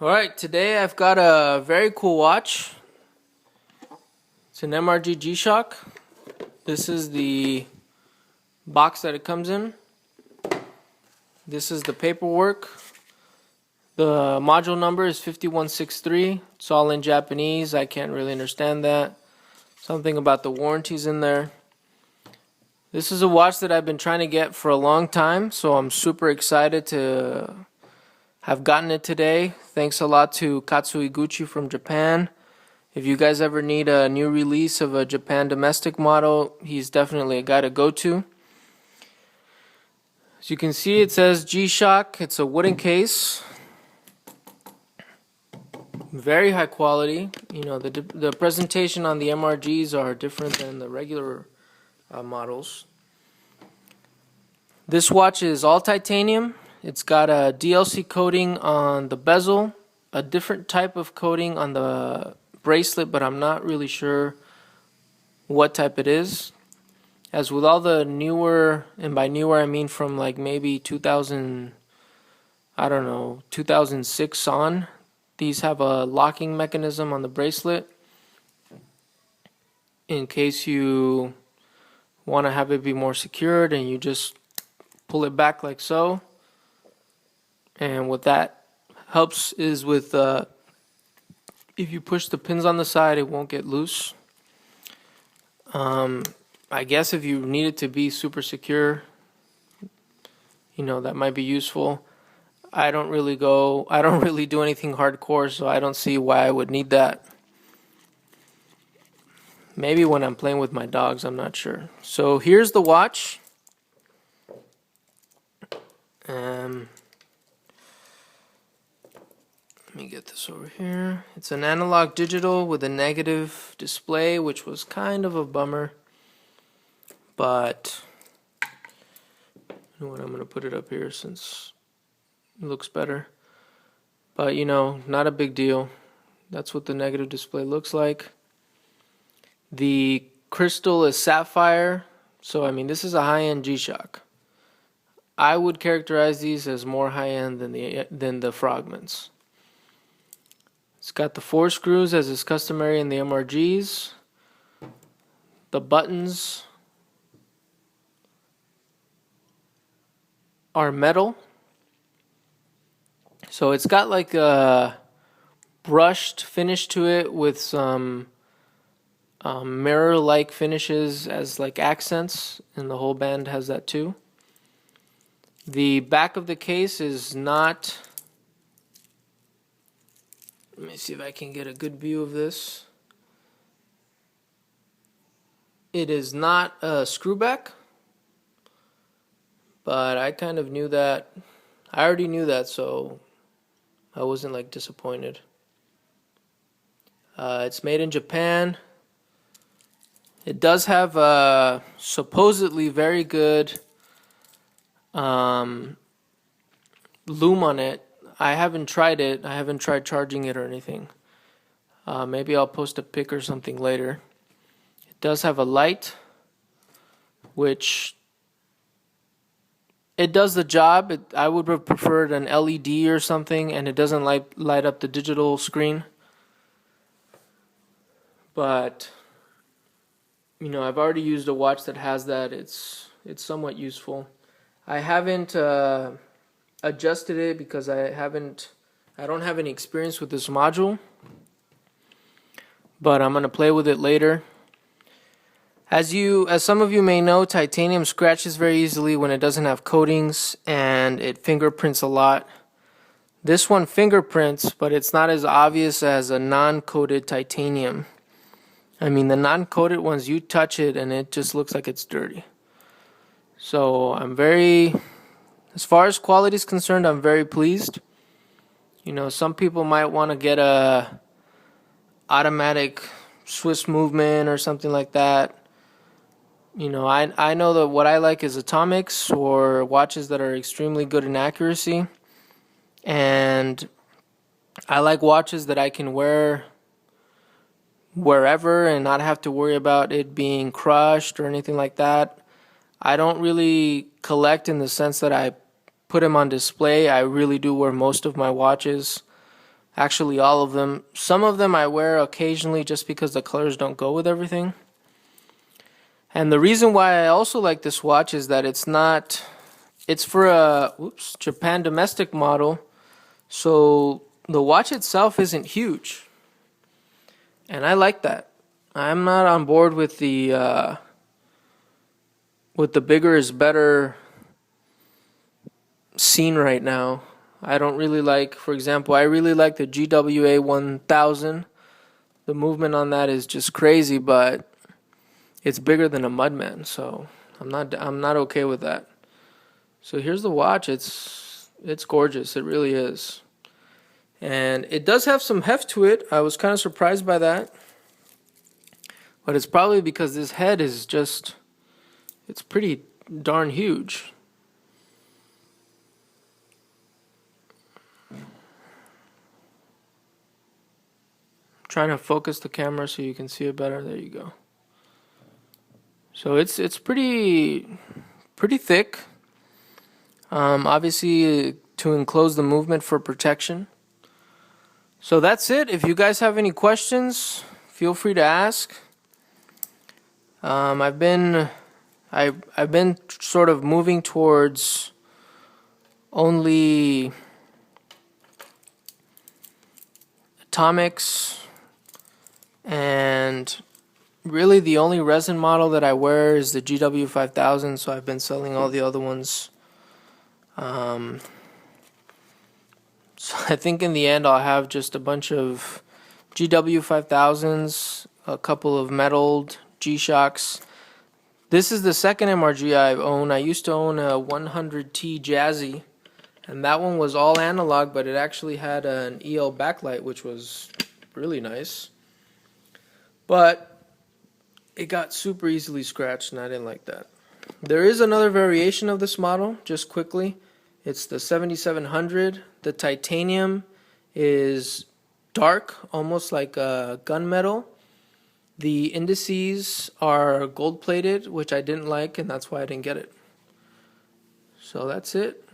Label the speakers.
Speaker 1: Alright, today I've got a very cool watch. It's an MRG G-Shock. This is the box that it comes in. This is the paperwork. The module number is 5163. It's all in Japanese. I can't really understand that. Something about the warranties in there. This is a watch that I've been trying to get for a long time, so I'm super excited to have gotten it today. Thanks a lot to Katsuhiguchi from Japan. If you guys ever need a new release of a Japan domestic model, he's definitely a guy to go to. As you can see, it says G-Shock. It's a wooden case. Very high quality. You know, the presentation on the MRGs are different than the regular models. This watch is all titanium. It's got a DLC coating on the bezel, a different type of coating on the bracelet, but I'm not really sure what type it is. As with all the newer, and by newer I mean from like maybe 2006 on, these have a locking mechanism on the bracelet in case you want to have it be more secured, and you just pull it back like so. And what that helps is with if you push the pins on the side, it won't get loose. I guess if you need it to be super secure, you know, that might be useful. I don't really do anything hardcore, so I don't see why I would need that. Maybe when I'm playing with my dogs, I'm not sure. So here's the watch. Let me get this over here. It's an analog digital with a negative display, which was kind of a bummer. But you know what, I'm going to put it up here since it looks better. But you know, not a big deal. That's what the negative display looks like. The Crystal Is Sapphire. So I mean, this is a high-end G-Shock. I would characterize these as more high-end than the Frogmans. It's got the 4 screws as is customary in the MRGs. The buttons are metal. So it's got like a brushed finish to it with some mirror-like finishes as like accents, and the whole band has that too. The back of the case is not... Let me see if I can get a good view of this. It is not a screwback, but I kind of knew that. I already knew that, so I wasn't like disappointed. It's made in Japan. It does have a supposedly very good loom on it. I haven't tried it. I haven't tried charging it or anything. Maybe I'll post a pic or something later. It does have a light, which it does the job. I would have preferred an LED or something, and it doesn't light up the digital screen. But you know, I've already used a watch that has that. It's somewhat useful. I haven't adjusted it because I don't have any experience with this module, but I'm gonna play with it later. As some of you may know, titanium scratches very easily when it doesn't have coatings, and it fingerprints a lot. This one fingerprints, but it's not as obvious as a non-coated titanium. I mean, the non-coated ones, you touch it and it just looks like it's dirty. So as far as quality is concerned, I'm very pleased. You know, some people might want to get a automatic Swiss movement or something like that. You know, I know that what I like is atomics or watches that are extremely good in accuracy. And I like watches that I can wear wherever and not have to worry about it being crushed or anything like that. I don't really collect in the sense that I put them on display. I really do wear most of my watches Actually, all of them. Some of them I wear occasionally just because the colors don't go with everything. And the reason why I also like this watch is that it's for a Japan domestic model. So the watch itself isn't huge. And I like that. I'm not on board with the bigger is better scene right now. I don't really like, for example, I really like the GWA 1000. The movement on that is just crazy, but it's bigger than a Mudman, so I'm not okay with that. So here's the watch. It's gorgeous. It really is. And it does have some heft to it. I was kind of surprised by that. But it's probably because this head is just, it's pretty darn huge. Trying to focus the camera so you can see it better. There you go. So it's pretty thick. Obviously to enclose the movement for protection. So that's it. If you guys have any questions, feel free to ask. I've been sort of moving towards only atomics, and really the only resin model that I wear is the GW 5000, so I've been selling all the other ones. So I think in the end I'll have just a bunch of GW 5000s, a couple of metalled G-Shocks. This is the second MRG I've owned. I used to own a 100T Jazzy, and that one was all analog, but it actually had an EL backlight, which was really nice. But it got super easily scratched, and I didn't like that. There is another variation of this model, just quickly. It's the 7700. The titanium is dark, almost like a gunmetal. The indices are gold-plated, which I didn't like, and that's why I didn't get it. So that's it.